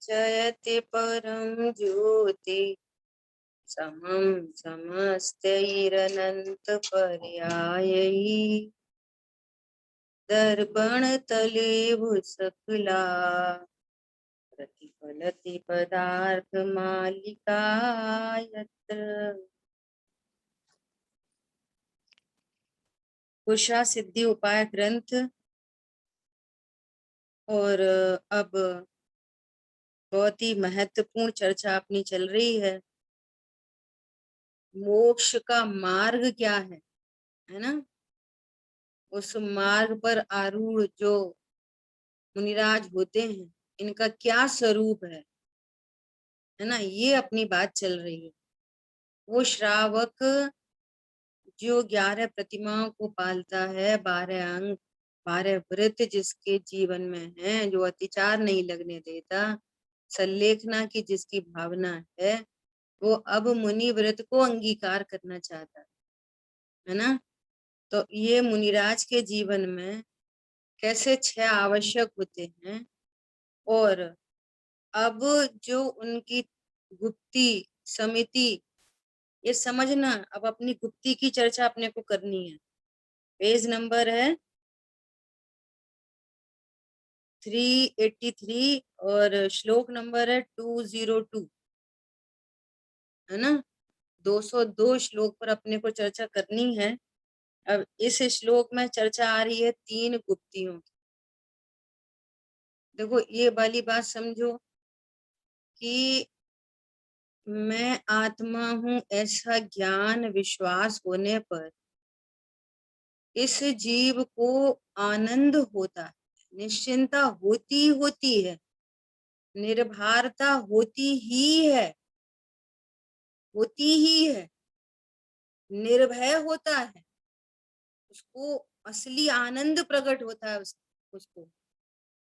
जयते परम ज्योति समं समस्तैरनंत पर्यायैः दर्पण तले भुसकला प्रतिफलति पदार्थ मालिका यत्र। कुशा सिद्धि उपाय ग्रंथ। और अब बहुत ही महत्वपूर्ण चर्चा अपनी चल रही है, मोक्ष का मार्ग क्या है ना। उस मार्ग पर आरूढ़ जो मुनिराज होते हैं, इनका क्या स्वरूप है ना, ये अपनी बात चल रही है। वो श्रावक जो 11 प्रतिमाओं को पालता है, 12 अंग 12 व्रत जिसके जीवन में है, जो अतिचार नहीं लगने देता, सल्लेखना की जिसकी भावना है, वो अब मुनि व्रत को अंगीकार करना चाहता है ना। तो ये मुनिराज के जीवन में कैसे 6 आवश्यक होते हैं, और अब जो उनकी गुप्ती समिति, ये समझना, अब अपनी गुप्ती की चर्चा अपने को करनी है। पेज नंबर है 383 और श्लोक नंबर है 202, है ना। 202 श्लोक पर अपने को चर्चा करनी है। अब इस श्लोक में चर्चा आ रही है 3 गुप्तियों की। देखो ये वाली बात समझो कि मैं आत्मा हूं ऐसा ज्ञान विश्वास होने पर इस जीव को आनंद होता है, निश्चिंता होती है, निर्भरता होती ही है, निर्भय होता है, उसको असली आनंद प्रकट होता है। उसको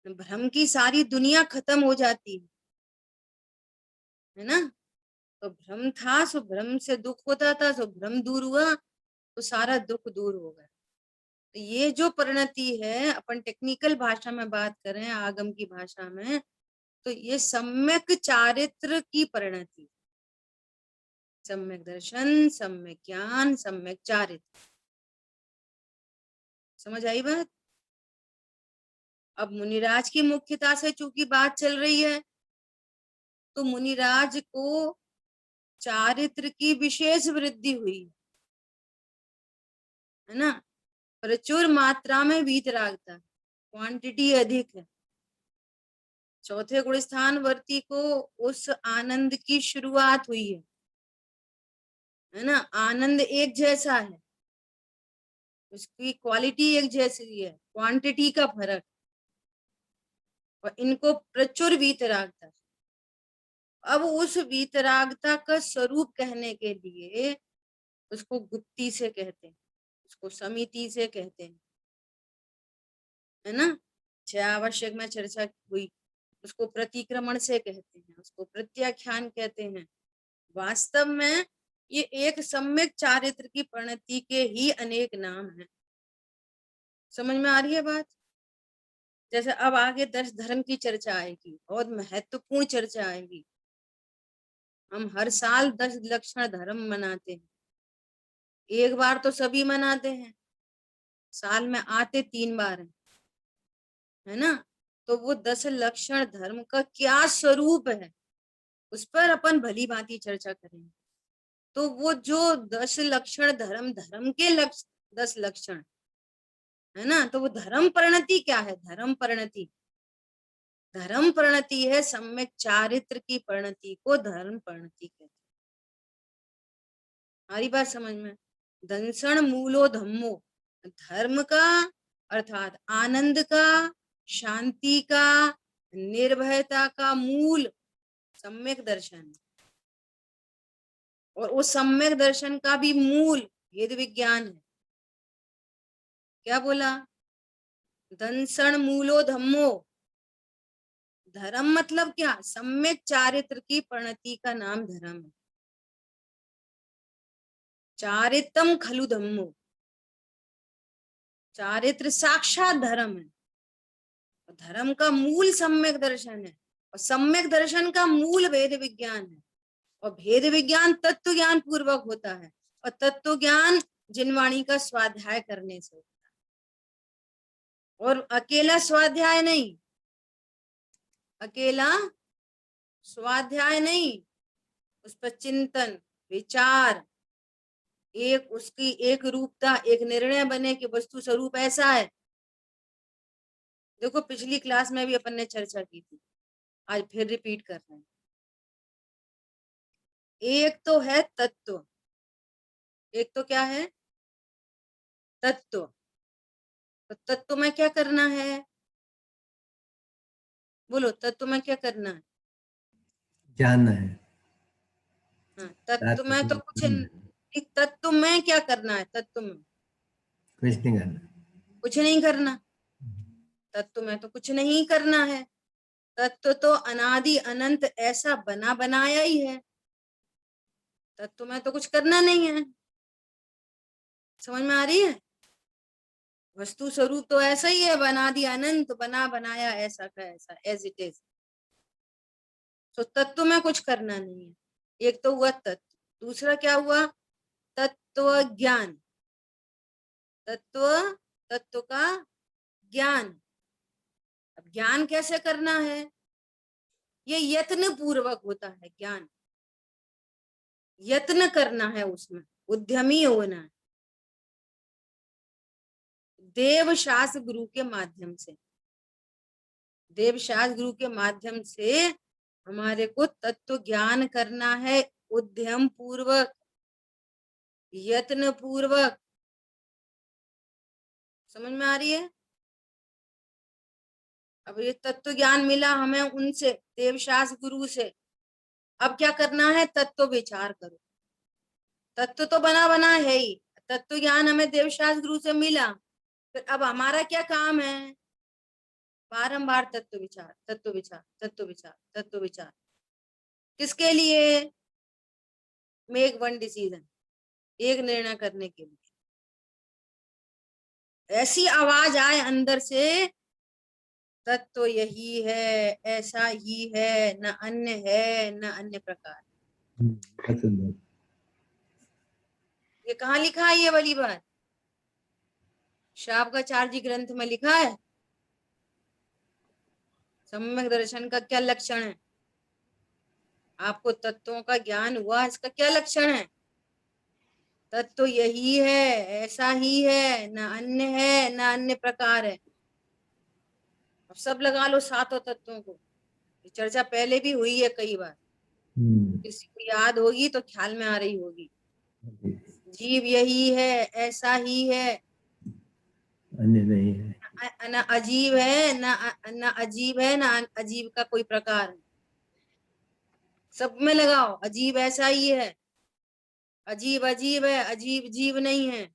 भ्रम की सारी दुनिया खत्म हो जाती है ना। तो भ्रम था, सो भ्रम से दुख होता था, सो भ्रम दूर हुआ तो सारा दुख दूर हो गया। तो ये जो परिणति है, अपन टेक्निकल भाषा में बात करें, आगम की भाषा में, तो ये सम्यक चारित्र की परिणति, सम्यक दर्शन, सम्यक ज्ञान, सम्यक चारित्र। समझ आई बात। अब मुनिराज की मुख्यता से चूंकि बात चल रही है, तो मुनिराज को चारित्र की विशेष वृद्धि हुई है ना। प्रचुर मात्रा में वीतरागता, क्वांटिटी अधिक है। चौथे गुण स्थान वर्ती को उस आनंद की शुरुआत हुई है ना। आनंद एक जैसा है, उसकी क्वालिटी एक जैसी है, क्वांटिटी का फर्क, और इनको प्रचुर वीतरागता। अब उस वीतरागता का स्वरूप कहने के लिए उसको गुप्ती से कहते हैं, उसको समिति से कहते हैं, है ना। 6 आवश्यक में चर्चा हुई। उसको प्रतिक्रमण से कहते हैं, उसको प्रत्याख्यान कहते हैं। वास्तव में ये एक सम्यक चारित्र की परिणति के ही अनेक नाम हैं। समझ में आ रही है बात। जैसे अब आगे 10 धर्म की चर्चा आएगी, बहुत महत्वपूर्ण चर्चा आएगी। हम हर साल 10 लक्षण धर्म मनाते हैं, एक बार तो सभी मनाते हैं, साल में आते 3 बार है ना। तो वो 10 लक्षण धर्म का क्या स्वरूप है, उस पर अपन भली भांति चर्चा करेंगे। तो वो जो 10 लक्षण धर्म, धर्म के 10 लक्षण है ना, तो वो धर्म परिणति क्या है। धर्म परिणति है सम्यक चारित्र की परिणति को धर्म परिणति कहते हैं। हमारी बात समझ में। दंसण मूलो धम्मो, धर्म का अर्थात आनंद का, शांति का, निर्भयता का मूल सम्यक दर्शन, और उस सम्यक दर्शन का भी मूल वेद विज्ञान है। क्या बोला, दंसण मूलो धम्मो, धर्म मतलब क्या, सम्यक चारित्र की परिणति का नाम धर्म है। चारित्रम खलु धम्मो, चारित्र साक्षात धर्म है, धर्म का मूल सम्यक दर्शन है, और सम्यक दर्शन का मूल भेद विज्ञान है, और भेद विज्ञान तत्व ज्ञान पूर्वक होता है, और तत्व ज्ञान जिनवाणी का स्वाध्याय करने से होता है, और अकेला स्वाध्याय नहीं, अकेला स्वाध्याय नहीं, उस पर चिंतन विचार, एक उसकी एक रूपता, एक निर्णय बने कि वस्तु स्वरूप ऐसा है। देखो पिछली क्लास में भी अपन ने चर्चा की थी, आज फिर रिपीट कर रहे हैं। एक तो है तत्व, एक तो क्या है तत्व। तो तत्व में क्या करना है, बोलो तत्व में क्या करना है? जानना है। हाँ, तत्व में तो कुछ तत्व में क्या करना है? तत्व में कुछ नहीं करना। कुछ नहीं करना, तत्व में तो कुछ नहीं करना है। तत्व तो अनादि अनंत ऐसा बना बनाया ही है, तत्व में तो कुछ करना नहीं है। समझ में आ रही है? वस्तु स्वरूप तो ऐसा ही है, अनादि अनंत बना बनाया ऐसा का ऐसा, एज इट इज। तो तत्व में कुछ करना नहीं है। एक तो हुआ तत्व, दूसरा क्या हुआ? तत्व ज्ञान। तत्व, तत्व का ज्ञान। अब ज्ञान कैसे करना है? ये यत्न पूर्वक होता है ज्ञान, यत्न करना है, उसमें उद्यमी होना है, देव शास्त्र गुरु के माध्यम से। देव शास्त्र गुरु के माध्यम से हमारे को तत्व ज्ञान करना है, उद्यम पूर्वक, यत्न पूर्वक। समझ में आ रही है? अब ये तत्व ज्ञान मिला हमें उनसे, देव शास्त्र गुरु से। अब क्या करना है? तत्व विचार करो। तत्व तो बना बना है ही, तत्व ज्ञान हमें देव शास्त्र गुरु से मिला, फिर अब हमारा क्या काम है? बारंबार तत्व विचार, तत्व विचार, तत्व विचार, तत्व विचार। किसके लिए? मेक वन डिसीजन, एक निर्णय करने के लिए। ऐसी आवाज आए अंदर से, तत्व यही है, ऐसा ही है, न अन्य है न अन्य प्रकार। ये कहाँ लिखा है ये वाली बात? शाब्दाचार्य जी ग्रंथ में लिखा है। सम्यक दर्शन का क्या लक्षण है? आपको तत्वों का ज्ञान हुआ, इसका क्या लक्षण है? तत्व यही है, ऐसा ही है, न अन्य है न अन्य प्रकार है। अब सब लगा लो सातों तत्वों को, ये चर्चा पहले भी हुई है कई बार, किसी को याद होगी तो ख्याल में आ रही होगी। जीव यही है, ऐसा ही है, अन्य नहीं है, न अजीब है, न अजीब है, न अजीब का कोई प्रकार है। सब में लगाओ, अजीब ऐसा ही है, अजीब अजीब है, अजीब जीव नहीं है।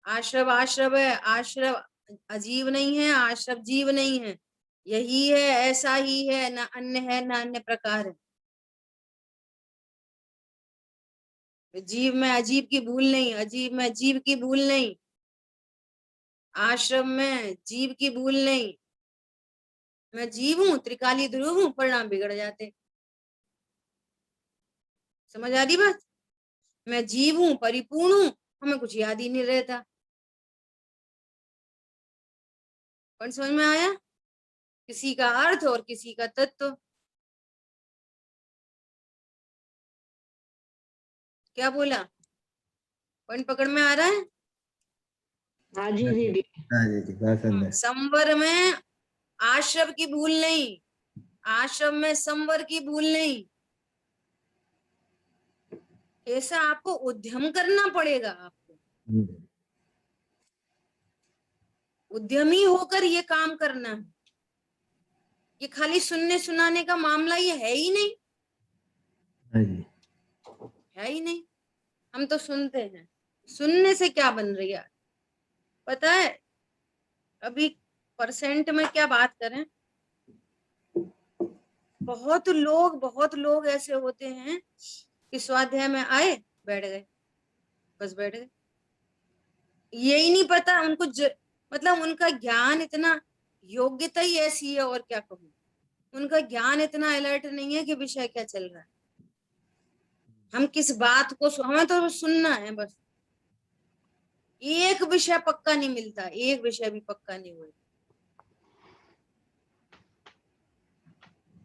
आश्रव आश्रव है, आश्रव अजीब नहीं है, आश्रव जीव नहीं है। यही है, ऐसा ही है, न अन्य है न अन्य प्रकार है। जीव में अजीब की भूल नहीं, अजीब में जीव की भूल नहीं, आश्रम में जीव की भूल नहीं। मैं जीव हूं, त्रिकाली ध्रुव हूं, परिणाम बिगड़ जाते। समझ आ रही बात? मैं जीव हूं, परिपूर्ण हूं, हमें कुछ याद ही नहीं रहता। कौन समझ में आया? किसी का अर्थ और किसी का तत्व। क्या बोला? कौन पकड़ में आ रहा है? हाँ जी दीदी। हाँ जी, बात समझ। संवर में आश्रव की भूल नहीं, आश्रम में संवर की भूल नहीं। ऐसा आपको उद्यम करना पड़ेगा, आपको उद्यमी होकर ये काम करना है। ये खाली सुनने सुनाने का मामला ये है ही नहीं, हाँ जी, है ही नहीं। हम तो सुनते हैं, सुनने से क्या बन रही है पता है? अभी परसेंट में क्या बात करें, बहुत लोग ऐसे होते हैं कि स्वाध्याय में आए, बैठ गए, बस बैठ गए। यही नहीं पता उनको मतलब उनका ज्ञान इतना, योग्यता ही ऐसी है, और क्या कहूँ। उनका ज्ञान इतना अलर्ट नहीं है कि विषय क्या चल रहा है। हम किस बात को हमें तो सुनना है बस। एक विषय पक्का नहीं मिलता, एक विषय भी पक्का नहीं हुआ।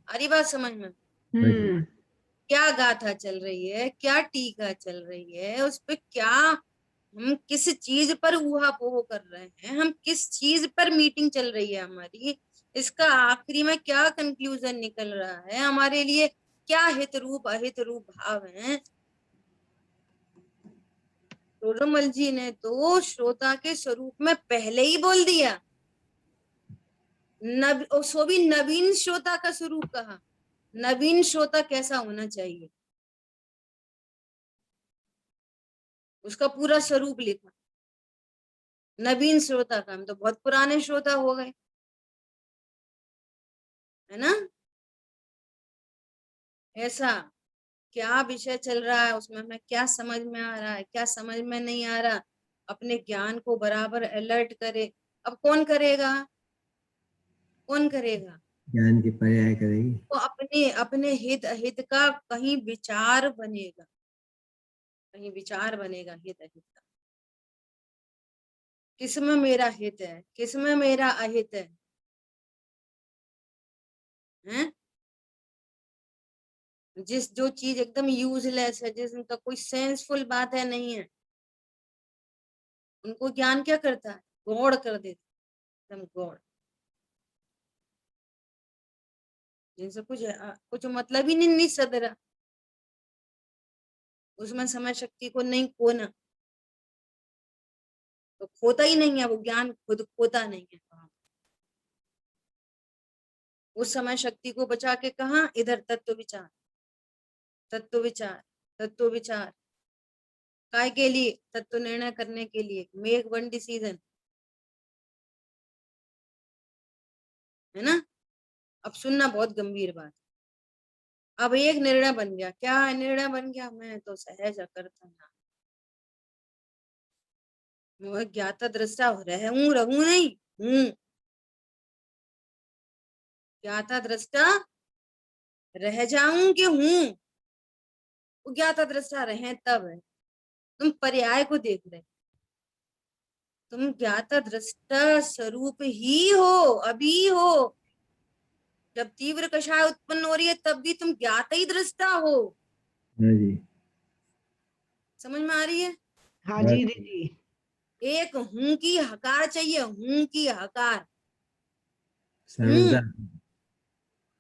अरे बात समझ में? क्या गाथा चल रही है, क्या टीका चल रही है, उस पे क्या, हम किस चीज पर ऊहापोह कर रहे हैं, हम किस चीज पर मीटिंग चल रही है हमारी, इसका आखिरी में क्या कंक्लूजन निकल रहा है, हमारे लिए क्या हित रूप अहित रूप भाव है। टोडरमल जी ने तो श्रोता के स्वरूप में पहले ही बोल दिया, सो भी नवीन श्रोता का स्वरूप कहा। नवीन श्रोता कैसा होना चाहिए, उसका पूरा स्वरूप लिखा। नवीन श्रोता का, हम तो बहुत पुराने श्रोता हो गए, है ना। ऐसा क्या विषय चल रहा है, उसमें हमें क्या समझ में आ रहा है, क्या समझ में नहीं आ रहा, अपने ज्ञान को बराबर अलर्ट करे। अब कौन करेगा, कौन करेगा? ज्ञान की पर्याय करेगी। तो अपने अपने हित अहित का कहीं विचार बनेगा, कहीं विचार बनेगा हित अहित का। किसमें मेरा हित है, किसमें मेरा अहित है, हैं? जो चीज एकदम यूजलेस है, जिसका कोई सेंसफुल बात है नहीं है, उनको ज्ञान क्या करता है, गौड़ कर देता, एकदम गौड़, जिनसे कुछ मतलब ही नहीं सदरा, उसमें समय शक्ति को नहीं खोना, तो खोता ही नहीं है वो ज्ञान, खुद खोता नहीं है। उस समय शक्ति को बचा के कहा, इधर तत्व विचार, तत्व विचार, तत्व विचार, काय के लिए, तत्व निर्णय करने के लिए, मेक वन डिसीजन, है ना। अब सुनना बहुत गंभीर बात। अब एक निर्णय बन गया, क्या निर्णय बन गया, मैं तो सहज अकर्ता ना, मैं ज्ञाता दृष्टा रहूं, रहूं नहीं हूं, ज्ञाता दृष्टा रह जाऊं कि हूं। वो ज्ञाता दृष्टा रहे तब है, तुम पर्याय को देख रहे, तुम ज्ञाता दृष्टा स्वरूप ही हो, अभी हो। जब तीव्र कषाय उत्पन्न हो रही है तब भी तुम ज्ञाता ही दृष्टा हो। हाँ जी, समझ में आ रही है? हाँ जी दीदी। एक हूं की हकार चाहिए, हूं की हकार। सर्वदा।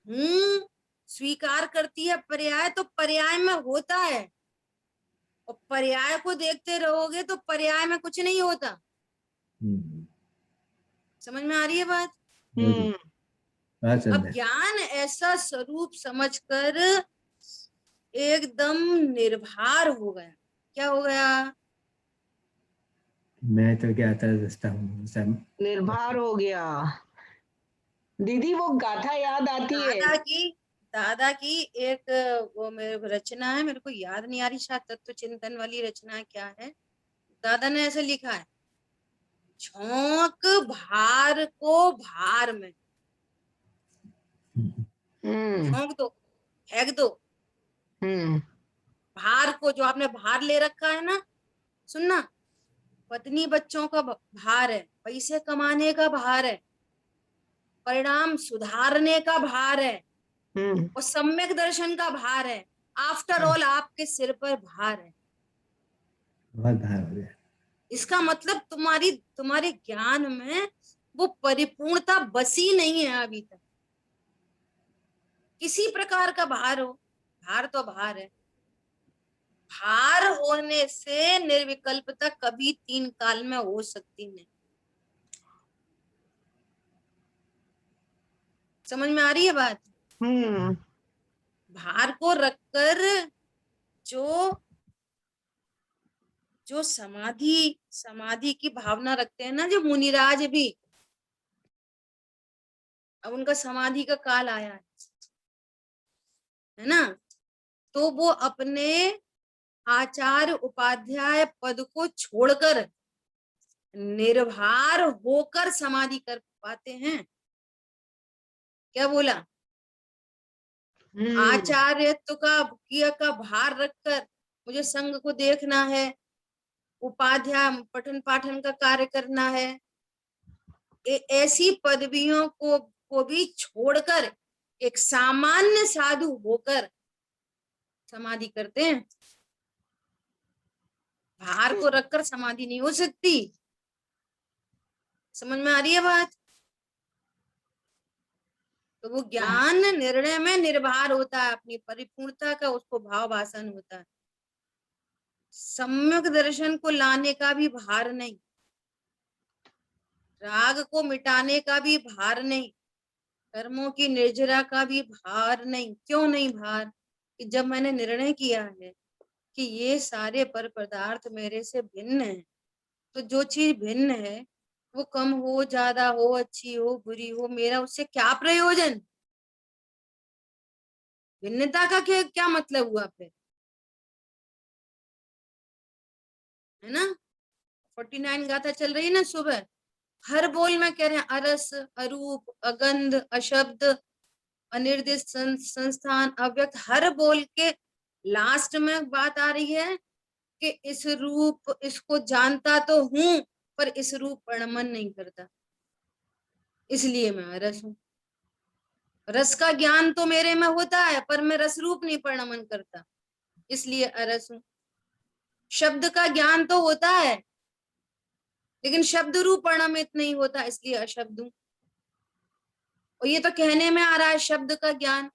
हूं स्वीकार करती है पर्याय, तो पर्याय में होता है, और पर्याय को देखते रहोगे तो पर्याय में कुछ नहीं होता। हम्म, समझ में आ रही है बात? हाँ जी, बात समझ अब में। ज्ञान ऐसा स्वरूप समझकर एकदम निर्भर हो गया। क्या हो गया? मैं तो ज्ञाता दृष्टा हूँ सब। निर्भर हो गया। दीदी वो गाथा याद आती है। दादा की एक वो मेरे रचना है, मेरे को याद नहीं आ रही, शायद तत्व चिंतन वाली रचना है, क्या है, दादा ने ऐसे लिखा है, झोंक भार को भार में, झोंक दो, फेंक दो भार को, जो आपने भार ले रखा है ना। सुनना, पत्नी बच्चों का भार है, पैसे कमाने का भार है, परिणाम सुधारने का भार है, और सम्यक दर्शन का भार है। आफ्टर ऑल आपके सिर पर भार है। बहुत भार हो गया। इसका मतलब तुम्हारे ज्ञान में वो परिपूर्णता बसी नहीं है अभी तक। किसी प्रकार का भार हो, भार तो भार है। भार होने से निर्विकल्पता कभी तीन काल में हो सकती नहीं। समझ में आ रही है बात? भार को रखकर जो जो समाधि समाधि की भावना रखते हैं ना, जो मुनिराज भी, अब उनका समाधि का काल आया है ना, तो वो अपने आचार्य उपाध्याय पद को छोड़कर निर्भर होकर समाधि कर पाते हैं। क्या बोला? आचार्यत्व का भार रखकर मुझे संघ को देखना है, उपाध्याय पठन पाठन का कार्य करना है, ऐसी पदवियों को भी छोड़कर एक सामान्य साधु होकर समाधि करते हैं। भार को रखकर समाधि नहीं हो सकती। समझ में आ रही है बात? तो वो ज्ञान निर्णय में निर्भर होता है, अपनी परिपूर्णता का उसको भाव भाषण होता है। सम्यक दर्शन को लाने का भी भार नहीं, राग को मिटाने का भी भार नहीं, कर्मों की निर्जरा का भी भार नहीं। क्यों नहीं भार? कि जब मैंने निर्णय किया है कि ये सारे पर पदार्थ मेरे से भिन्न है, तो जो चीज भिन्न है वो कम हो, ज्यादा हो, अच्छी हो, बुरी हो, मेरा उससे क्या प्रयोजन? भिन्नता का क्या मतलब हुआ फिर? है ना? 49 गाथा चल रही है ना सुबह, हर बोल में कह रहे हैं अरस, अरूप, अगंध, अशब्द, अनिर्दिष्ट संस्थान, अव्यक्त। हर बोल के लास्ट में बात आ रही है कि इस रूप, इसको जानता तो हूं पर इस रूप पर मन नहीं करता, इसलिए मैं अरस हूं। रस का ज्ञान तो मेरे में होता है पर मैं रस रूप नहीं परिणमन करता, इसलिए अरस हूं। शब्द का ज्ञान तो होता है लेकिन शब्द रूप परिणमित नहीं होता, इसलिए अशब्द हूं। और ये तो कहने में आ रहा है शब्द का ज्ञान।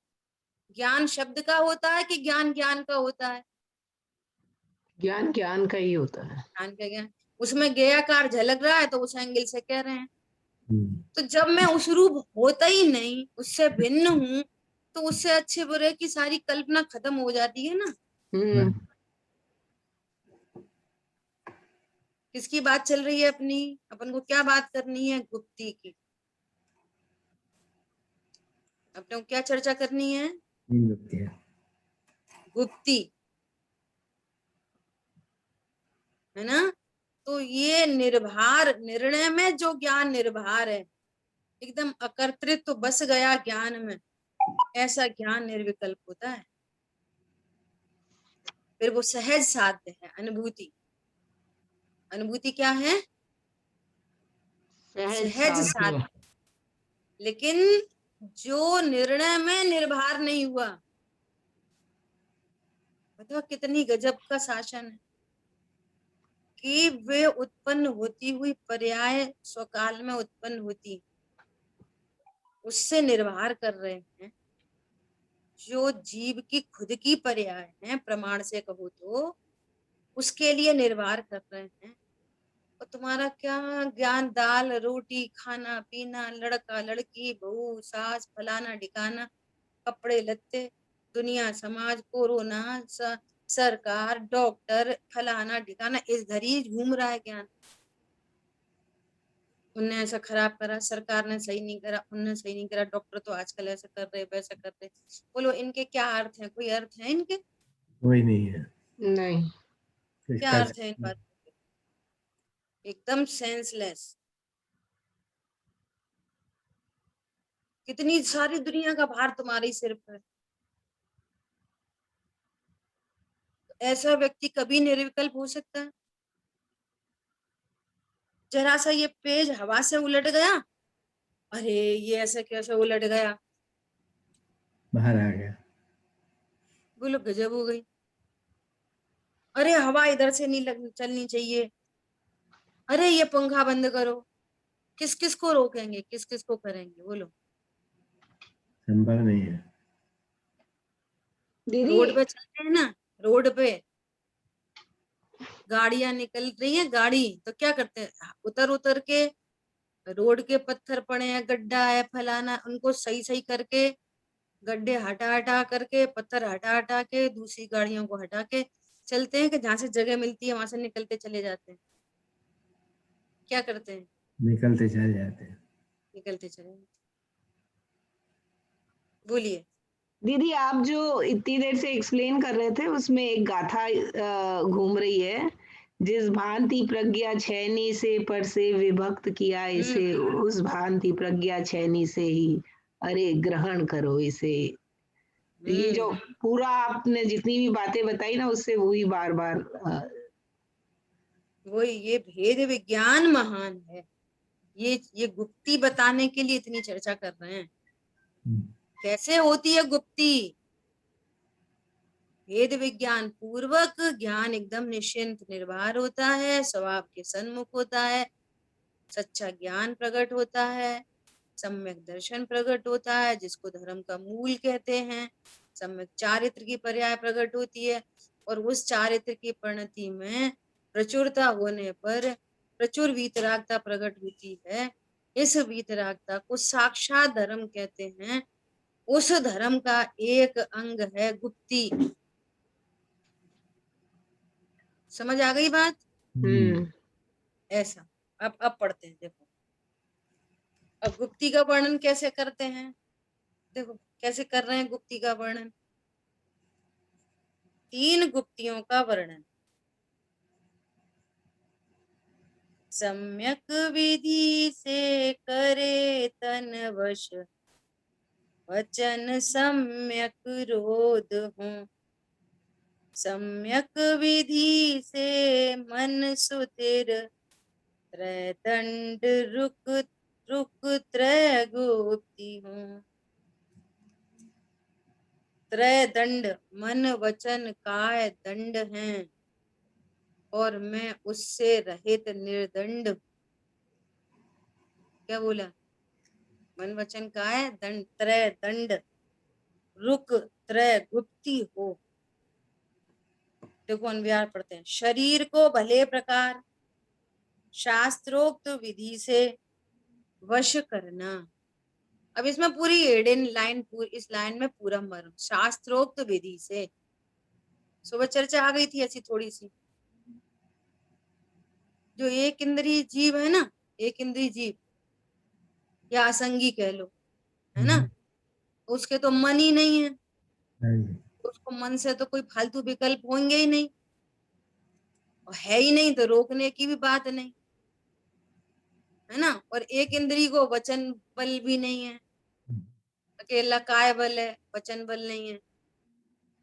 ज्ञान शब्द का होता है कि ज्ञान ज्ञान का होता है? ज्ञान ज्ञान का ही होता है। ज्ञान का ज्ञान, उसमें ज्ञेयकार झलक रहा है तो उस एंगल से कह रहे हैं। हम्म, तो जब मैं उस रूप होता ही नहीं, उससे भिन्न हूं, तो उससे अच्छे बुरे की सारी कल्पना खत्म हो जाती है ना। हम्म, किसकी बात चल रही है अपनी? अपन को क्या बात करनी है? गुप्ती की। अपने को क्या चर्चा करनी है? गुप्ती है। गुप्ती, है ना? तो ये निर्भर निर्णय में जो ज्ञान निर्भर है, एकदम अकर्तृत्व बस गया ज्ञान में, ऐसा ज्ञान निर्विकल्प होता है। फिर वो सहज साध्य है, अनुभूति। अनुभूति क्या है? सहज साध्य। लेकिन जो निर्णय में निर्भर नहीं हुआ, बताओ कितनी गजब का शासन है कि वे उत्पन्न होती हुई पर्याय स्वकाल में उत्पन्न होती, उससे निर्भर कर रहे हैं। जो जीव की खुद की पर्याय है, प्रमाण से कहो तो, उसके लिए निर्भर कर रहे हैं। और तुम्हारा क्या ज्ञान? दाल रोटी, खाना पीना, लड़का लड़की, बहू सास, फलाना ठिकाना, कपड़े लत्ते, दुनिया समाज, कोरोना, सरकार, डॉक्टर, फलाना ठिकाना, इस धर ही घूम रहा है ज्ञान। उनने ऐसा खराब करा, सरकार ने सही नहीं करा, उनने सही नहीं करा, डॉक्टर तो आजकल ऐसा कर रहे, वैसा कर रहे। बोलो इनके क्या अर्थ है? कोई अर्थ है इनके? कोई नहीं है। नहीं। क्या इसका अर्थ है इन बातों के? एकदम सेंसलेस। कितनी सारी दुनिया का भार तुम्हारे ही सिर पर। ऐसा व्यक्ति कभी निर्विकल्प हो सकता है? जरा सा ये पेज हवा से उलट गया, अरे ये ऐसे कैसे उलट गया, बाहर आ गया। बोलो गजब हो गई। अरे हवा इधर से नहीं चलनी चाहिए, अरे ये पंखा बंद करो। किस किस को रोकेंगे, किस किस को करेंगे? बोलो। संभव नहीं है। दीदी रोड पे चलते हैं ना, रोड पे गाड़ियां निकल रही हैं, गाड़ी तो क्या करते हैं, उतर उतर के रोड के पत्थर पड़े हैं, गड्ढा है, फलाना, उनको सही सही करके, गड्ढे हटा हटा करके, पत्थर हटा हटा के, दूसरी गाड़ियों को हटा के चलते हैं कि जहां से जगह मिलती है वहां से निकलते चले जाते हैं। क्या करते हैं? निकलते चले जाते हैं। निकलते चले जाते हैं। बोलिए। दीदी आप जो इतनी देर से एक्सप्लेन कर रहे थे उसमें एक गाथा घूम रही है, जिस भांति प्रज्ञा छैनी से पर से विभक्त किया इसे, उस भांति प्रज्ञा छैनी से ही अरे ग्रहण करो इसे। तो ये जो पूरा आपने जितनी भी बातें बताई ना उससे वही बार बार वही, ये भेद विज्ञान महान है। ये गुप्ती बताने के लिए इतनी चर्चा कर रहे हैं। कैसे होती है गुप्ती? भेद विज्ञान पूर्वक ज्ञान एकदम निश्चिंत निर्भर होता है, स्वभाव के सन्मुख होता है, सच्चा ज्ञान प्रकट होता है, सम्यक दर्शन प्रकट होता है जिसको धर्म का मूल कहते हैं, सम्यक चारित्र की पर्याय प्रकट होती है, और उस चारित्र की परिणति में प्रचुरता होने पर प्रचुर वीतरागता प्रकट होती है। इस वीतरागता को साक्षात धर्म कहते हैं। उस धर्म का एक अंग है गुप्ती। समझ आ गई बात? ऐसा। अब पढ़ते हैं, देखो अब गुप्ती का वर्णन कैसे करते हैं। देखो कैसे कर रहे हैं गुप्ती का वर्णन। 3 गुप्तियों का वर्णन। सम्यक विधि से करे तन वश, वचन सम्यक रोध हूँ। सम्यक विधि से मन सुतिर, त्रय दंड रुक रुक त्रय गुप्ति हूँ। त्रय दंड मन वचन काय दंड हैं, और मैं उससे रहित निर्दंड। क्या बोला? मन वचन काय दंड, त्रय दंड रुक त्रय गुप्ति हो। देखो अन्वयार पढ़ते हैं। शरीर को भले प्रकार शास्त्रोक्त विधि से वश करना। अब इसमें पूरी एडेन लाइन, इस लाइन में पूरा मर्म शास्त्रोक्त विधि से। सुबह चर्चा आ गई थी ऐसी थोड़ी सी। जो एक इंद्रिय जीव है ना, एक इंद्रिय जीव या असंगी कह लो, है ना, उसके तो मन ही नहीं है। उसको मन से तो कोई फालतू विकल्प होंगे ही नहीं, और है ही नहीं तो रोकने की भी बात नहीं, है ना। और एक इंद्रिय को वचन बल भी नहीं है, अकेला काय बल है, वचन बल नहीं है,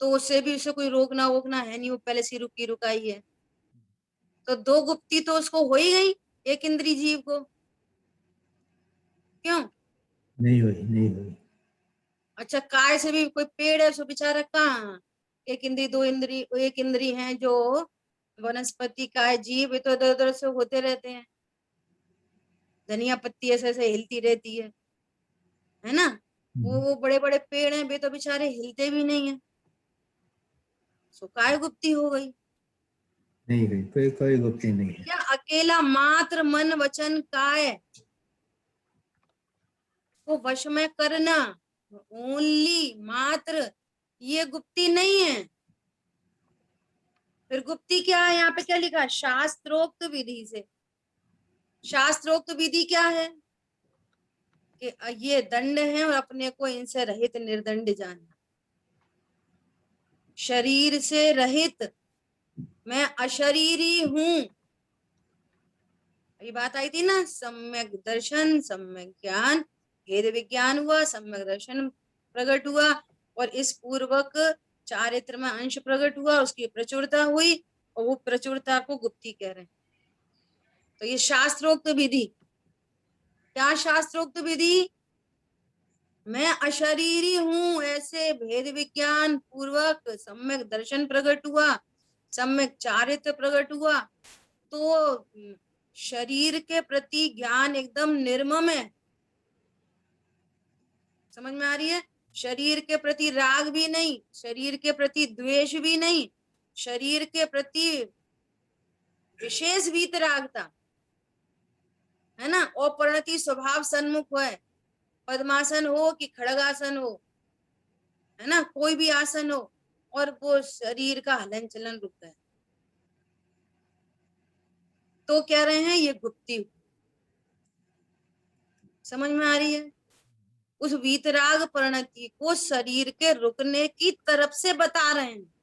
तो उससे भी उसे कोई रोकना वोकना है नहीं, वो पहले से रुकी रुकाई है। तो 2 गुप्ती तो उसको हो ही गई एक इंद्रिय जीव को। क्यों? नहीं हुई। अच्छा, काय से भी कोई पेड़ है, सो बेचारा कहाँ, एक इंद्री 2 इंद्री, एक इंद्री है जो वनस्पति काय जीव, तो इधर उधर से होते रहते हैं। धनिया पत्ती ऐसे ऐसे हिलती रहती है ना। वो बड़े बड़े पेड़ हैं, वे तो बेचारे हिलते भी नहीं है, सो काय गुप्ती हो गई। नहीं हुई, कोई गुप्ती नहीं है। क्या अकेला मात्र मन वचन काय को वश में करना, ओनली मात्र, ये गुप्ती नहीं है। फिर गुप्ती क्या है? यहाँ पे क्या लिखा? शास्त्रोक्त विधि से। शास्त्रोक्त विधि क्या है? कि ये दंड है और अपने को इनसे रहित निर्दंड जानना। शरीर से रहित, मैं अशरीरी हूं। ये बात आई थी ना, सम्यक दर्शन सम्यक ज्ञान, भेद विज्ञान हुआ, सम्यक दर्शन प्रकट हुआ, और इस पूर्वक चारित्र में अंश प्रकट हुआ, उसकी प्रचुरता हुई, और वो प्रचुरता को गुप्ती कह रहे हैं। तो ये शास्त्रोक्त विधि। क्या शास्त्रोक्त विधि? मैं अशरीरी हूं, ऐसे भेद विज्ञान पूर्वक सम्यक दर्शन प्रकट हुआ, सम्यक चारित्र प्रकट हुआ, तो शरीर के प्रति ज्ञान एकदम निर्मम है। समझ में आ रही है? शरीर के प्रति राग भी नहीं, शरीर के प्रति द्वेष भी नहीं, शरीर के प्रति विशेष वीतरागता, है ना। और परिणति स्वभाव सन्मुख है, पद्मासन हो कि खड़गासन हो, है ना, कोई भी आसन हो, और वो शरीर का हलन चलन रुक गया, तो कह रहे हैं ये गुप्ती। समझ में आ रही है? उस वीतराग परिणति को शरीर के रुकने की तरफ से बता रहे हैं,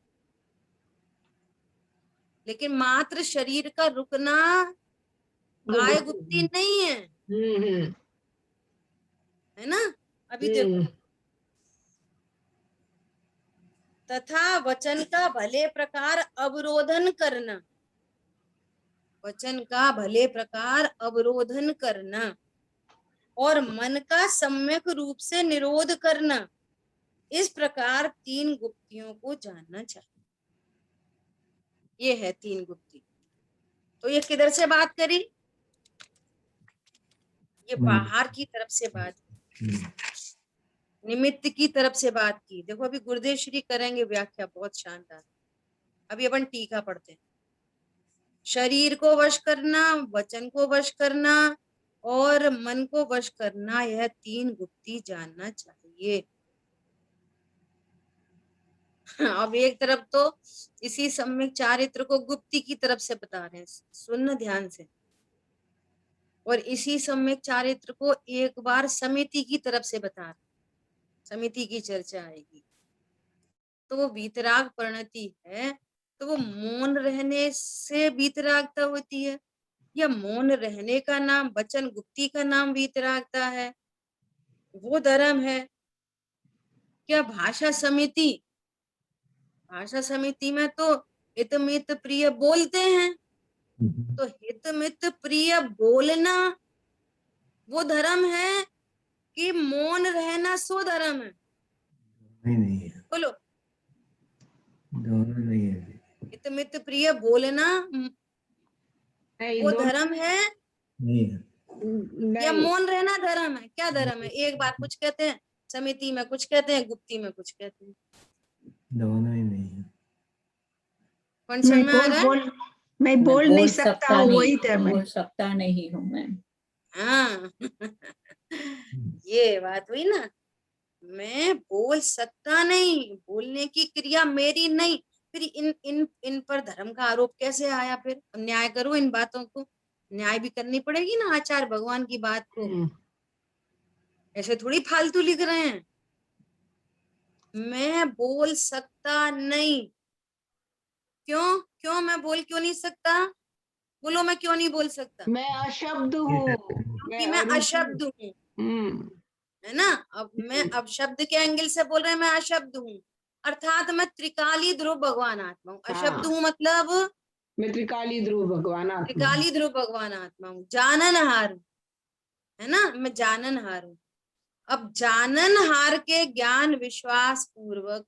लेकिन मात्र शरीर का रुकना काय गुप्ती नहीं है, है ना। अभी देखो तथा वचन का भले प्रकार अवरोधन करना, वचन का भले प्रकार अवरोधन करना और मन का सम्यक रूप से निरोध करना, इस प्रकार 3 गुप्तियों को जानना चाहिए। ये है 3 गुप्ती। तो ये किधर से बात करी? ये बाहर की तरफ से बात, निमित्त की तरफ से बात की। देखो अभी गुरुदेव श्री करेंगे व्याख्या, बहुत शानदार। अभी अपन टीका पढ़ते हैं। शरीर को वश करना, वचन को वश करना और मन को वश करना, यह 3 गुप्ती जानना चाहिए। अब एक तरफ तो इसी सम्यक चारित्र को गुप्ती की तरफ से बता रहे हैं, सुनना ध्यान से, और इसी सम्यक चारित्र को एक बार समिति की तरफ से बता रहे हैं। समिति की चर्चा आएगी। तो वो वीतराग परिणति है, तो वो मौन रहने से वीतरागता होती है, या मौन रहने का नाम, वचन गुप्ती का नाम वीतरागता है, वो धर्म है क्या? भाषा समिति, भाषा समिति में तो हित मित प्रिय बोलते हैं, तो हित मित प्रिय बोलना वो धर्म है कि मौन रहना सो धर्म है? नहीं है, बोलो। दोनों नहीं है। हित मित प्रिय बोलना वो धर्म है नहीं है, या नहीं, मौन रहना धर्म है? क्या धर्म है? एक बार कुछ कहते हैं, समिति में कुछ कहते हैं, गुप्ती में कुछ कहते हैं। दोनों ही नहीं है। कौन समझ में आ रहा है? मैं बोल नहीं सकता हूँ, वही धर्म है। बोल सकता नहीं हूँ मैं। हाँ ये बात हुई ना, मैं बोल सकता नहीं, बोलने की क्रिया मेरी नहीं। फिर इन पर धर्म का आरोप कैसे आया? फिर न्याय करो इन बातों को, न्याय भी करनी पड़ेगी ना आचार्य भगवान की बात को। ऐसे थोड़ी फालतू लिख रहे हैं। मैं बोल सकता नहीं, क्यों? क्यों मैं बोल क्यों नहीं सकता? बोलो, मैं क्यों नहीं बोल सकता? मैं अशब्द हूँ, क्योंकि मैं अशब्द हूँ, है ना। अब मैं अब शब्द के एंगल से बोल रहे हैं, मैं अशब्द हूँ, अर्थात मैं त्रिकाली ध्रुव भगवान आत्मा हूँ। अशब्द हूँ मतलब मैं त्रिकाली ध्रुव भगवान आत्मा, त्रिकाली ध्रुव भगवान आत्मा हूँ, जाननहार हूँ, है ना, मैं जाननहार हूँ। अब जाननहार के ज्ञान विश्वास पूर्वक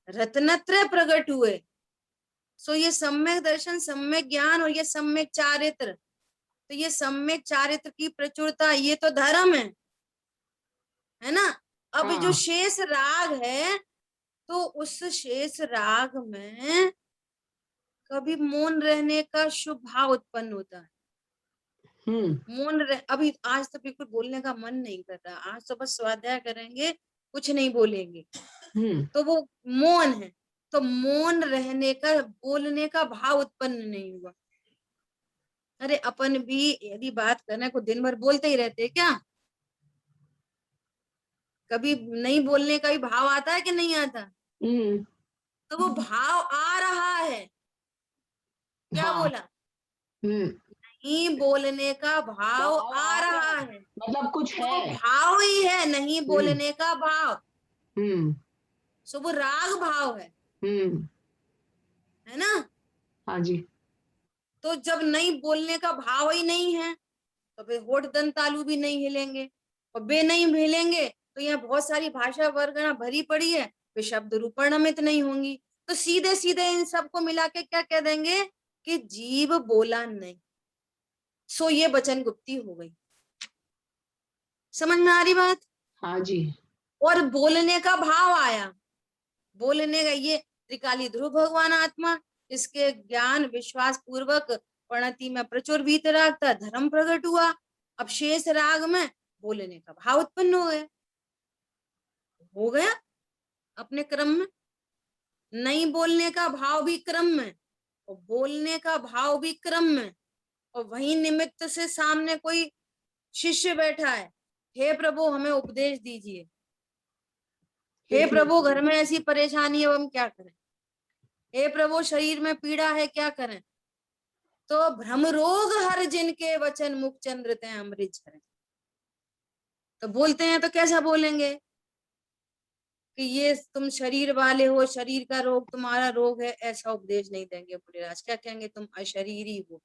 रत्नत्रय प्रकट हुए, सो ये सम्यक दर्शन, सम्यक ज्ञान और ये सम्यक चारित्र, तो ये सम्यक चारित्र की प्रचुरता, ये तो धर्म है ना। अब जो शेष राग है, तो उस शेष राग में कभी मौन रहने का शुभ भाव उत्पन्न होता है। मौन अभी आज तो बिल्कुल बोलने का मन नहीं कर रहा, आज तो बस स्वाध्याय करेंगे, कुछ नहीं बोलेंगे, तो वो मौन है। तो मौन रहने का, बोलने का भाव उत्पन्न नहीं हुआ। अरे अपन भी यदि बात करने को दिन भर बोलते ही रहते क्या? कभी नहीं बोलने का भी भाव आता है कि नहीं आता? तो वो भाव आ रहा है, क्या बोला? नहीं बोलने का भाव आ रहा है, मतलब कुछ तो है, भाव ही है नहीं बोलने का भाव, सो वो राग भाव है ना। हाँ जी। तो जब नहीं बोलने का भाव ही नहीं है, तो फिर होठ दंत तालु भी नहीं हिलेंगे, और बे नहीं हिलेंगे तो यहाँ बहुत सारी भाषा वर्गना भरी पड़ी है, वे शब्द रूपणमित नहीं होंगी। तो सीधे सीधे इन सबको मिला के क्या कह देंगे कि जीव बोला नहीं, सो ये वचन गुप्ती हो गई। समझ में आ रही बात? हाँ जी। और बोलने का भाव आया, बोलने का, ये त्रिकाली ध्रुव भगवान आत्मा, इसके ज्ञान विश्वास पूर्वक प्रणति में प्रचुर वीतराग था, धर्म प्रकट हुआ। अब शेष राग में बोलने का भाव उत्पन्न हो गया अपने क्रम में। नहीं बोलने का भाव भी क्रम में, और बोलने का भाव भी क्रम में, और वही निमित्त से सामने कोई शिष्य बैठा है, हे प्रभु हमें उपदेश दीजिए, हे प्रभु घर में ऐसी परेशानी है, हम क्या करें, हे प्रभु शरीर में पीड़ा है, क्या करें। तो भ्रम रोग हर जिनके वचन मुख चंद्र ते अमृत झरे। तो बोलते हैं तो कैसा बोलेंगे? कि ये तुम शरीर वाले हो, शरीर का रोग तुम्हारा रोग है, ऐसा उपदेश नहीं देंगे मुनिराज। क्या कहेंगे? तुम अशरीरी हो।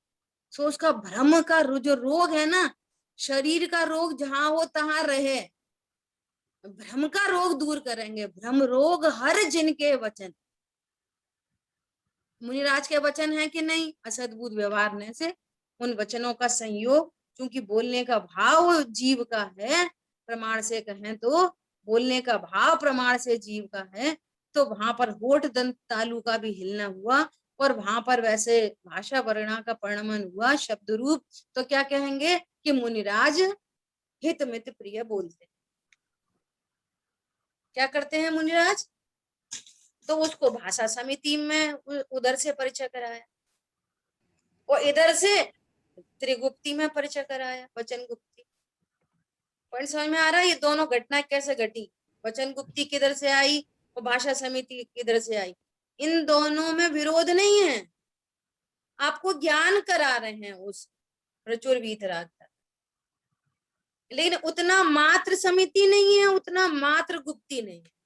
सो उसका भ्रम का जो रोग है ना, शरीर का रोग जहां हो तहां रहे, भ्रम का रोग दूर करेंगे। भ्रम रोग हर जिनके वचन, मुनिराज के वचन है कि नहीं, असद्भुत व्यवहार से उन वचनों का संयोग, क्योंकि बोलने का भाव जीव का है, प्रमाण से कहें तो बोलने का भाव प्रमाण से जीव का है, तो वहां पर होठ दंत तालु का भी हिलना हुआ, और वहां पर वैसे भाषा वर्णा का परिणमन हुआ शब्द रूप, तो क्या कहेंगे कि मुनिराज हित मित प्रिय बोलते। क्या करते हैं मुनिराज? तो उसको भाषा समिति में उधर से परिचय कराया, और इधर से त्रिगुप्ती में परिचय कराया, वचन गुप्ती। पॉइंट समझ में आ रहा है? ये दोनों घटना कैसे घटी, वचन गुप्ती किधर से आई और भाषा समिति किधर से आई। इन दोनों में विरोध नहीं है, आपको ज्ञान करा रहे हैं उस प्रचुर वीतराग का, लेकिन उतना मात्र समिति नहीं है, उतना मात्र गुप्ती नहीं है।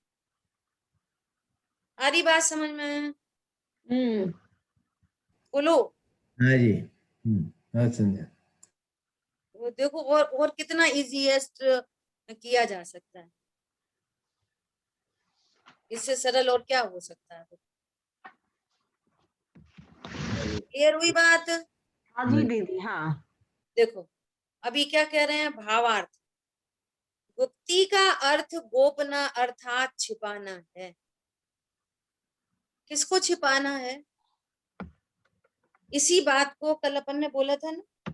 आ रही बात समझ में? बोलो। हाँ जी। बात समझा। वो देखो, और कितना इजीएस्ट किया जा सकता है, इससे सरल और क्या हो सकता है। क्लियर हुई बात? हाँ जी दीदी, हाँ। देखो अभी क्या कह रहे हैं, भावार्थ। गुप्ती का अर्थ गोपना अर्थात छिपाना है। किसको छिपाना है? इसी बात को कल अपन ने बोला था ना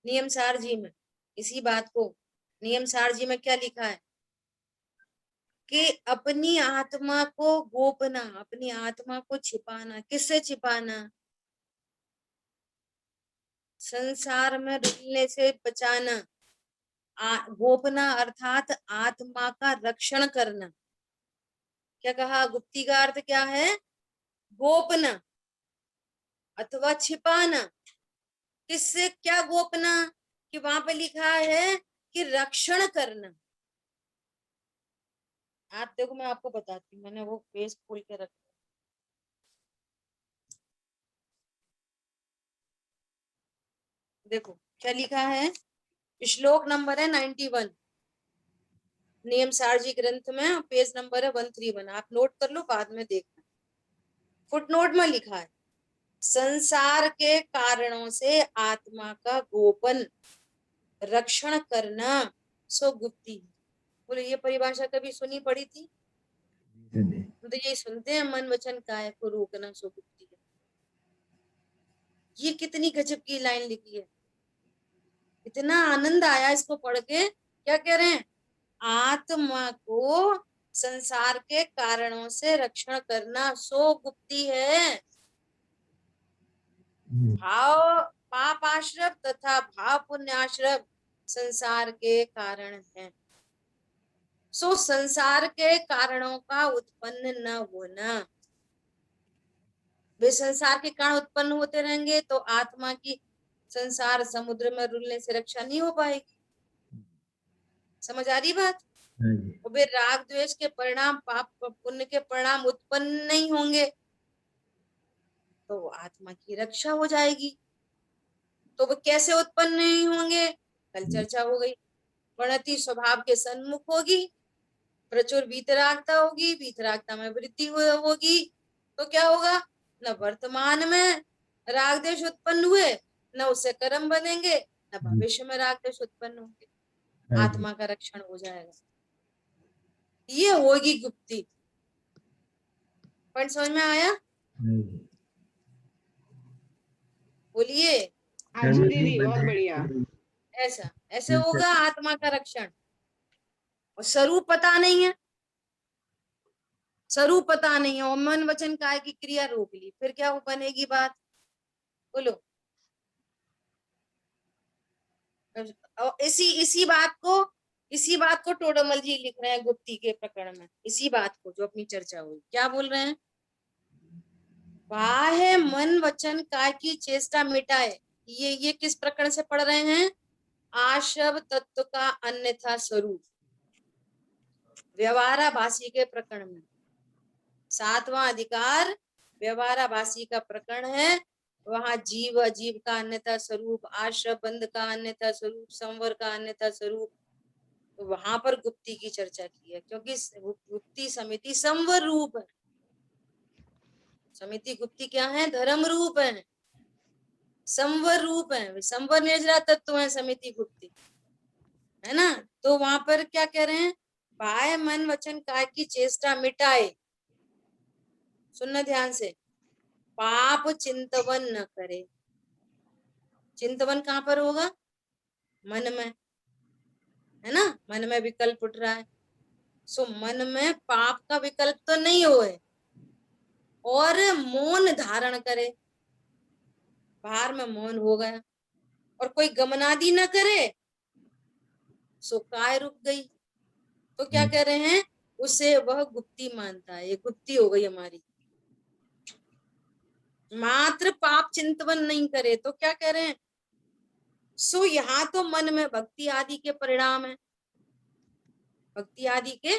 नियम सार जी में, इसी बात को नियम सार जी में क्या लिखा है कि अपनी आत्मा को गोपना, अपनी आत्मा को छिपाना। किससे छिपाना? संसार में रुलने से बचाना। गोपना अर्थात आत्मा का रक्षण करना। क्या कहा? गुप्ती का अर्थ क्या है? गोपना अथवा छिपाना। किससे क्या गोपना? कि वहां पे लिखा है कि रक्षण करना। आप देखो, मैं आपको बताती हूँ, मैंने वो पेज खोल के रखा। देखो क्या लिखा है, श्लोक नंबर है 91 नियम सारजी ग्रंथ में, पेज नंबर है 131। आप नोट कर लो, बाद में देखना। फुटनोट में लिखा है संसार के कारणों से आत्मा का गोपन रक्षण करना सो गुप्ती। बोले ये परिभाषा कभी सुनी पड़ी थी? तो ये सुनते हैं, मन वचन काय को रोकना सो गुप्ती है। ये कितनी गजब की लाइन लिखी है, इतना आनंद आया इसको पढ़ के। क्या कह रहे हैं? आत्मा को संसार के कारणों से रक्षण करना सो गुप्ती है। भाव पापाश्रव तथा भाव पुण्याश्रव संसार के कारण है। सो संसार के कारणों का उत्पन्न न होना। वे संसार के कारण उत्पन्न होते रहेंगे तो आत्मा की संसार समुद्र में रुलने से रक्षा नहीं हो पाएगी। समझ आ रही बात? वे राग द्वेष के परिणाम, पाप पुण्य के परिणाम उत्पन्न नहीं होंगे तो आत्मा की रक्षा हो जाएगी। तो वो कैसे उत्पन्न नहीं होंगे? कल चर्चा हो गई। प्रणति स्वभाव के सन्मुख होगी, प्रचुर वीतरागता होगी, वीतरागता में वृद्धि होगी, तो क्या होगा? न वर्तमान में राग देश उत्पन्न हुए, न उससे कर्म बनेंगे, न भविष्य में राग देश उत्पन्न होंगे। आत्मा का रक्षण हो जाएगा। ये होगी गुप्ती। पॉइंट समझ में आया? बोलिए। हाँ जी दीदी, बहुत बढ़िया। ऐसा ऐसे होगा आत्मा का रक्षण। और स्वरूप पता नहीं है, स्वरूप पता नहीं है, और मन वचन काय की क्रिया रोक ली, फिर क्या वो बनेगी बात? बोलो। और इसी बात को टोडरमल जी लिख रहे हैं गुप्ती के प्रकरण में। इसी बात को जो अपनी चर्चा हुई, क्या बोल रहे हैं? बाह्य मन वचन काय की चेष्टा मिटाए। ये किस प्रकरण से पढ़ रहे हैं? आशव तत्व का अन्यथा स्वरूप। व्यवहाराभासी के प्रकरण में। 7वां अधिकार व्यवहाराभासी का प्रकरण है। वहां जीव अजीव का अन्यथा स्वरूप, आश्रय बंध का अन्यथा स्वरूप, संवर का अन्यथा स्वरूप, तो वहां पर गुप्ती की चर्चा की है, क्योंकि गुप्ती समिति संवर रूप है। समिति गुप्ती क्या है? धर्म रूप है, संवर रूप है, संवर निर्जरा तत्व है समिति गुप्ती, है ना। तो वहां पर क्या कह रहे हैं? बाह्य मन वचन काय की चेष्टा मिटाए, सुनना ध्यान से, पाप चिंतवन न करे। चिंतवन कहाँ पर होगा? मन में, है ना। मन में विकल्प उठ रहा है, सो मन में पाप का विकल्प तो नहीं होए, और मौन धारण करे। बाहर में मौन हो गया और कोई गमनादि न करे, सो काय रुक गई। तो क्या कह रहे हैं? उसे वह गुप्ती मानता है। ये गुप्ती हो गई हमारी। मात्र पाप चिंतवन नहीं करे तो क्या कह रहे हैं? सो यहाँ तो मन में भक्ति आदि के परिणाम है, भक्ति आदि के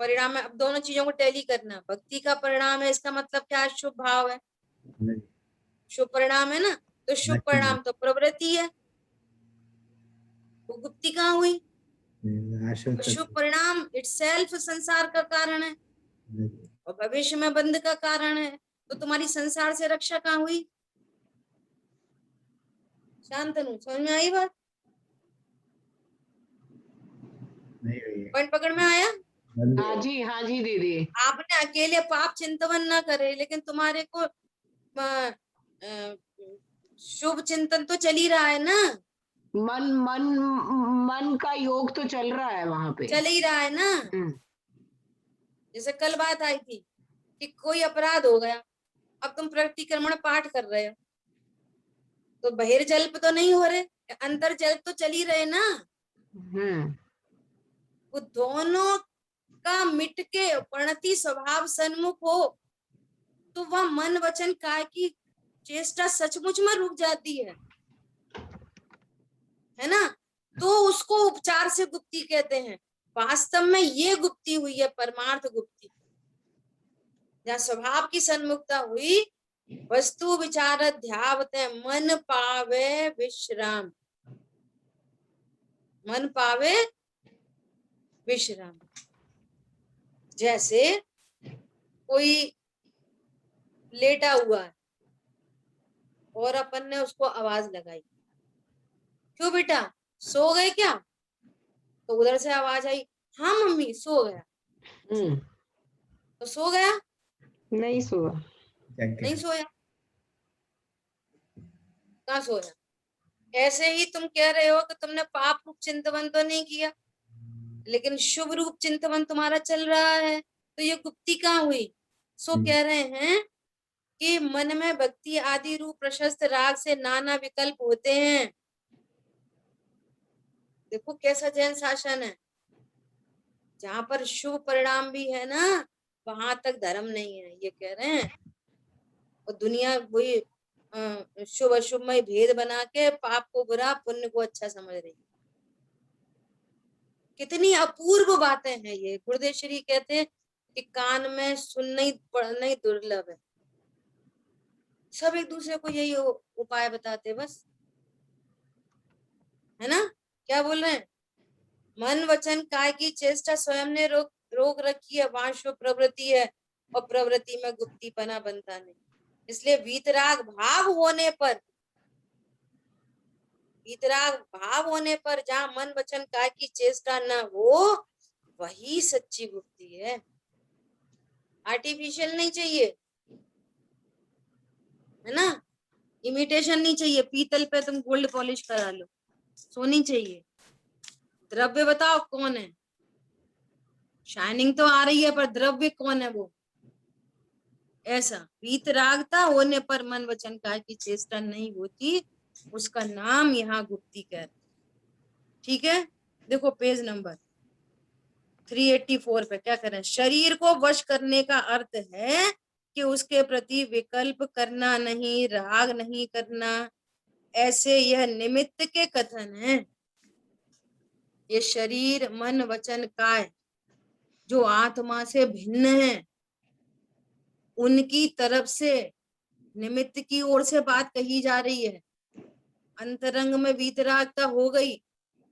परिणाम है। अब दोनों चीजों को टैली करना। भक्ति का परिणाम है, इसका मतलब क्या है? शुभ भाव है, शुभ परिणाम है ना। तो शुभ परिणाम तो प्रवृत्ति है, वो गुप्ती कहाँ हुई? शुभ परिणाम इटसेल्फ संसार का कारण है और भविष्य में बंध का कारण है। तो तुम्हारी संसार से रक्षा कहाँ हुई? शांतनु, समझ में आई बात? पॉइंट पकड़ में आया? हाँ जी दीदी। आपने अकेले पाप चिंतवन ना करे, लेकिन तुम्हारे को शुभ चिंतन तो चल ही रहा है ना। मन मन मन का योग तो चल रहा है वहां पे, चल ही रहा है ना। जैसे कल बात आई थी कि कोई अपराध हो गया, अब तुम प्रतिक्रमण पाठ कर रहे हो, तो बहिर्जल्प तो नहीं हो रहे, अंतर जल्प तो चल ही रहे ना। वो दोनों का मिट के प्रणति स्वभाव सन्मुख हो, तो वह मन वचन काय की चेष्टा सचमुच में रुक जाती है ना। तो उसको उपचार से गुप्ती कहते हैं। वास्तव में ये गुप्ती हुई है, परमार्थ गुप्ती, जहाँ स्वभाव की सन्मुखता हुई। वस्तु विचार ध्यावते मन पावे विश्राम, मन पावे विश्राम। जैसे कोई लेटा हुआ है और अपन ने उसको आवाज लगाई, क्यों बेटा सो गए क्या? तो उधर से आवाज आई, हाँ मम्मी सो गया। तो सो गया? नहीं सोया। नहीं सोया। कहाँ सोया? ऐसे ही तुम कह रहे हो कि तुमने पाप रूप चिंतवन तो नहीं किया, लेकिन शुभ रूप चिंतवन तुम्हारा चल रहा है, तो ये गुप्ती कहाँ हुई? सो कह रहे हैं कि मन में भक्ति आदि रूप प्रशस्त राग से नाना विकल्प होते हैं। देखो कैसा जैन शासन है, जहां पर शुभ परिणाम भी है ना, वहां तक धर्म नहीं है, ये कह रहे हैं। और दुनिया वही शुभ अशुभ में भेद बना के पाप को बुरा, पुण्य को अच्छा समझ रही। कितनी अपूर्व बातें हैं ये। गुरुदेव श्री कहते हैं कि कान में सुनना ही पढ़ना ही दुर्लभ है। सब एक दूसरे को यही उपाय बताते बस, है ना। क्या बोल रहे हैं? मन वचन काय की चेष्टा स्वयं ने रोक रखी है, वहां शुभ प्रवृत्ति है और प्रवृत्ति में गुप्तीपना बनता नहीं। इसलिए वीतराग भाव होने पर, वीतराग भाव होने पर जहां मन वचन काय की चेष्टा न हो, वही सच्ची गुप्ती है। आर्टिफिशियल नहीं चाहिए, है ना। इमिटेशन नहीं चाहिए। पीतल पे तुम गोल्ड पॉलिश करा लो, सोनी चाहिए। द्रव्य बताओ कौन है? शाइनिंग तो आ रही है पर द्रव्य कौन है? वो ऐसा वीतरागता होने पर मन वचन काय की चेष्टा नहीं होती, उसका नाम यहाँ गुप्ती कहते। ठीक है, देखो पेज नंबर 384 पे क्या करें? शरीर को वश करने का अर्थ है कि उसके प्रति विकल्प करना नहीं, राग नहीं करना। ऐसे यह निमित्त के कथन है। ये शरीर मन वचन काय जो आत्मा से भिन्न है, उनकी तरफ से निमित्त की ओर से बात कही जा रही है। अंतरंग में वीतरागता हो गई,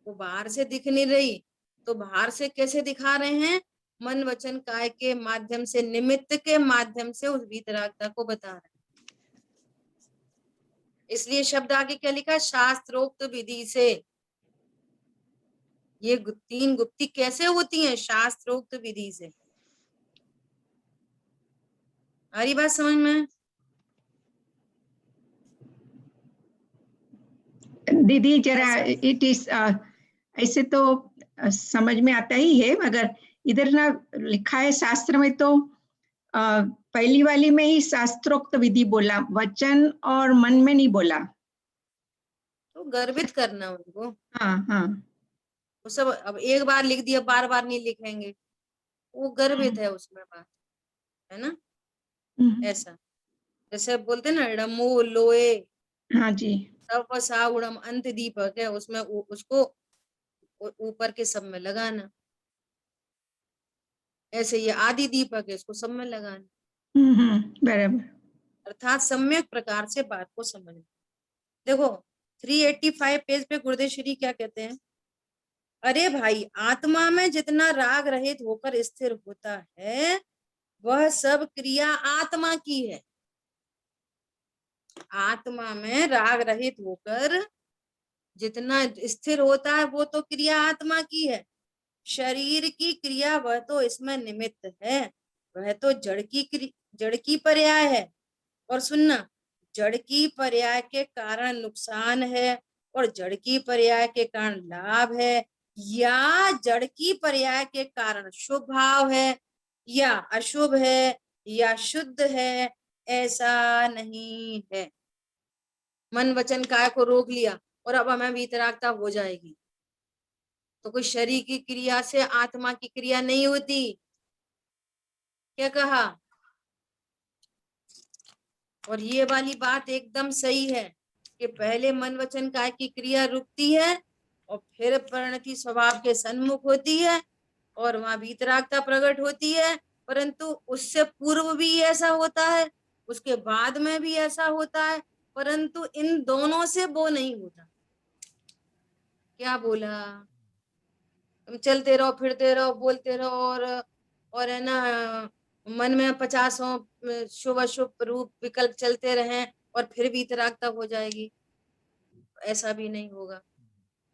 वो बाहर से दिख नहीं रही, तो बाहर से कैसे दिखा रहे हैं? मन वचन काय के माध्यम से, निमित्त के माध्यम से उस वीतरागता को बता रहे हैं। इसलिए शब्द आगे क्या लिखा? शास्त्रोक्त विधि से। ये तीन गुप्ती कैसे होती हैं? शास्त्रोक्त विधि से। आ रही बात समझ में? दीदी जरा ऐसा? इट इज ऐसे तो समझ में आता ही है, मगर इधर ना लिखा है शास्त्र में तो पहली वाली में ही शास्त्रोक्त विधि बोला, वचन और मन में नहीं बोला। तो गर्वित करना उनको। हाँ हाँ वो सब अब एक बार लिख दिया, बार बार नहीं लिखेंगे, वो गर्वित है उसमें बात, है ना? ऐसा जैसे बोलते ना रमो लोए हाँ जी तव साउड़म अंत दीपक है, उसमें उसको ऊपर के सब में लगाना। ऐसे ये आदि दीपक है, इसको सब में लगाना। बराबर। अर्थात सम्यक प्रकार से बात को समझना। देखो 385 पेज पे गुरुदेव श्री क्या कहते हैं? अरे भाई, आत्मा में जितना राग रहित होकर स्थिर होता है, वह सब क्रिया आत्मा की है। आत्मा में राग रहित होकर जितना स्थिर होता है, वो तो क्रिया आत्मा की है। शरीर की क्रिया वह तो इसमें निमित्त है, वह तो जड़ की पर्याय है। और सुनना, जड़ की पर्याय के कारण नुकसान है और जड़ की पर्याय के कारण लाभ है, या जड़ की पर्याय के कारण शुभ भाव है या अशुभ है या शुद्ध है, ऐसा नहीं है। मन वचन काय को रोक लिया और अब हमें वीतरागता हो जाएगी, तो कोई शरीर की क्रिया से आत्मा की क्रिया नहीं होती। क्या कहा? और ये वाली बात एकदम सही है कि पहले मन वचन काय की क्रिया रुकती है और फिर परिणति स्वभाव के सन्मुख होती है और वहां वीतरागता प्रकट होती है। परंतु उससे पूर्व भी ऐसा होता है, उसके बाद में भी ऐसा होता है, परंतु इन दोनों से वो नहीं होता। क्या बोला? तुम चलते रहो, फिरते रहो, बोलते रहो और है ना, मन में 50 शुभ अशुभ रूप विकल्प चलते रहें और फिर भी वीतरागता हो जाएगी, ऐसा भी नहीं होगा,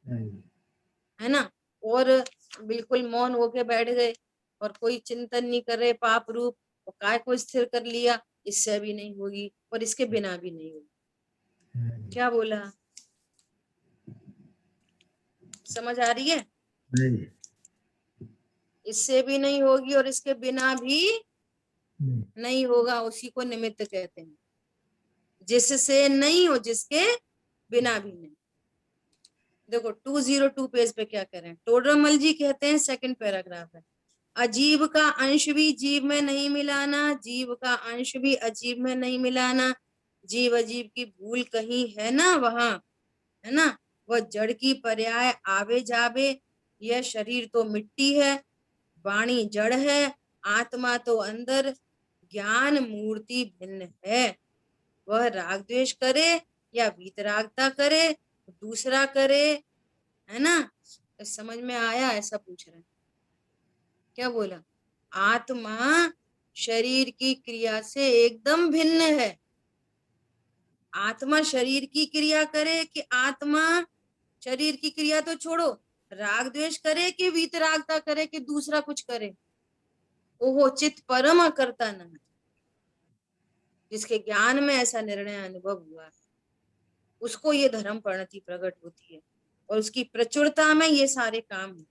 है ना? और बिल्कुल मौन होके बैठ गए और कोई चिंतन नहीं कर रहे पाप रूप और काय को स्थिर कर लिया, इससे भी नहीं होगी और इसके बिना भी नहीं होगी। क्या बोला? समझ आ रही है? इससे भी नहीं होगी और इसके बिना भी नहीं होगा, उसी को निमित्त कहते हैं। जिससे नहीं हो, जिसके बिना भी नहीं। देखो 202 पेज पे क्या कह रहे हैं? टोडरमल जी कहते हैं, सेकंड पैराग्राफ है, अजीव का अंश भी जीव में नहीं मिलाना, जीव का अंश भी अजीव में नहीं मिलाना। जीव अजीव की भूल कहीं है ना वहां, है ना? वह जड़ की पर्याय आवे जावे। यह शरीर तो मिट्टी है, वाणी जड़ है, आत्मा तो अंदर, ज्ञान मूर्ति भिन्न है। वह राग द्वेष करे या वीतरागता करे, दूसरा करे, है ना? तो समझ में आया? ऐसा पूछ रहे हैं। क्या बोला? आत्मा शरीर की क्रिया से एकदम भिन्न है। आत्मा शरीर की क्रिया करे कि आत्मा शरीर की क्रिया तो छोड़ो, राग द्वेष करे कि वीतरागता करे कि दूसरा कुछ करे, ओहो चित परम करता न। जिसके ज्ञान में ऐसा निर्णय अनुभव हुआ है, उसको ये धर्म परिणति प्रकट होती है और उसकी प्रचुरता में ये सारे काम होते हैं।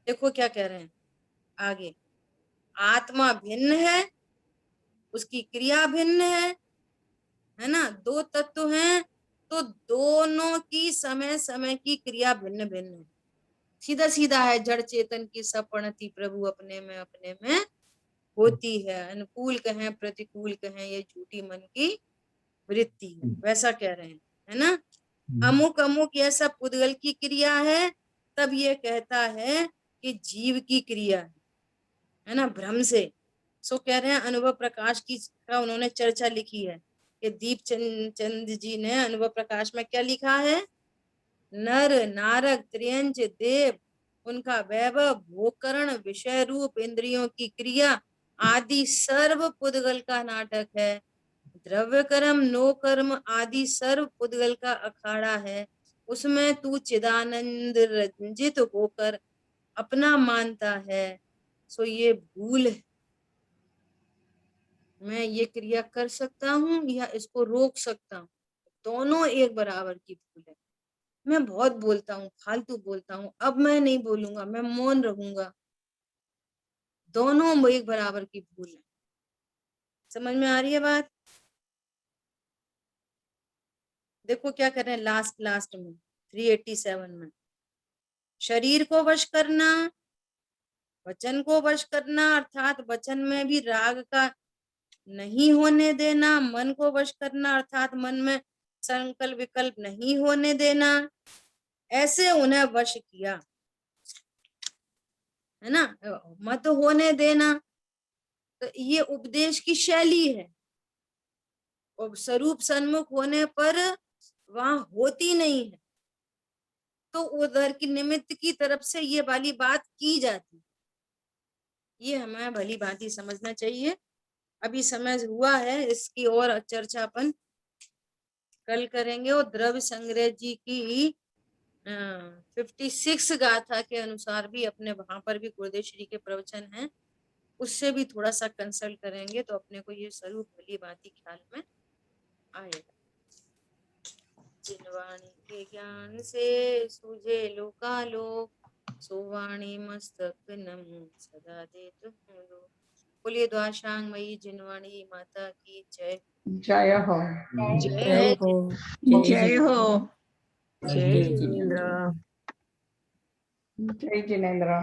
देखो क्या कह रहे हैं आगे, आत्मा भिन्न है, उसकी क्रिया भिन्न है ना? दो तत्व हैं तो दोनों की समय समय की क्रिया भिन्न भिन्न है। सीधा सीधा है, जड़ चेतन की सपणति प्रभु अपने में होती है, अनुकूल कहें प्रतिकूल कहें ये झूठी मन की वृत्ति है, वैसा कह रहे हैं, है ना? अमुक अमुक यह सब पुद्गल की क्रिया है तब ये कहता है कि जीव की क्रिया है ना, भ्रम से। सो कह रहे हैं अनुभव प्रकाश की का उन्होंने चर्चा लिखी है कि दीपचंद जी ने अनुभव प्रकाश में क्या लिखा है, नर नारक त्रियंच देव उनका वैभव भोकरण विषय रूप इंद्रियों की क्रिया आदि सर्व पुद्गल का नाटक है। द्रव्य कर्म नो कर्म आदि सर्व पुद्गल का अखाड़ा है। उसमें तू चिदानंद रंजित होकर अपना मानता है, सो ये भूल है। मैं ये क्रिया कर सकता हूँ या इसको रोक सकता हूँ, दोनों एक बराबर की भूल है। मैं बहुत बोलता हूँ, फालतू बोलता हूँ, अब मैं नहीं बोलूंगा, मैं मौन रहूंगा, दोनों एक बराबर की भूल है। समझ में आ रही है बात? देखो क्या कर रहे हैं लास्ट में 387 में, शरीर को वश करना, वचन को वश करना अर्थात वचन में भी राग का नहीं होने देना, मन को वश करना अर्थात मन में संकल्प विकल्प नहीं होने देना, ऐसे उन्हें वश किया, है ना, मत होने देना। तो ये उपदेश की शैली है, और स्वरूप सन्मुख होने पर वहां होती नहीं है, तो उधर की निमित्त की तरफ से ये वाली बात की जाती, ये हमें भली भांति समझना चाहिए। अभी समय हुआ है, इसकी और चर्चा अपन कल करेंगे। और द्रव्य संग्रह जी की 56 गाथा के अनुसार भी अपने वहां पर भी गुरुदेव श्री के प्रवचन हैं, उससे भी थोड़ा सा कंसल्ट करेंगे तो अपने को ये स्वरूप भली भांति ख्याल में आएगा। जिनवाणी के ज्ञान से सूझे लोकालोक, सोवाणी मस्तक नमो सदा देत हूँ लोक। बोलिए द्वाशांग मई जिनवाणी माता की जय। जय हो। जय हो। जय हो। जय जिनेन्द्र। जय जिनेन्द्र।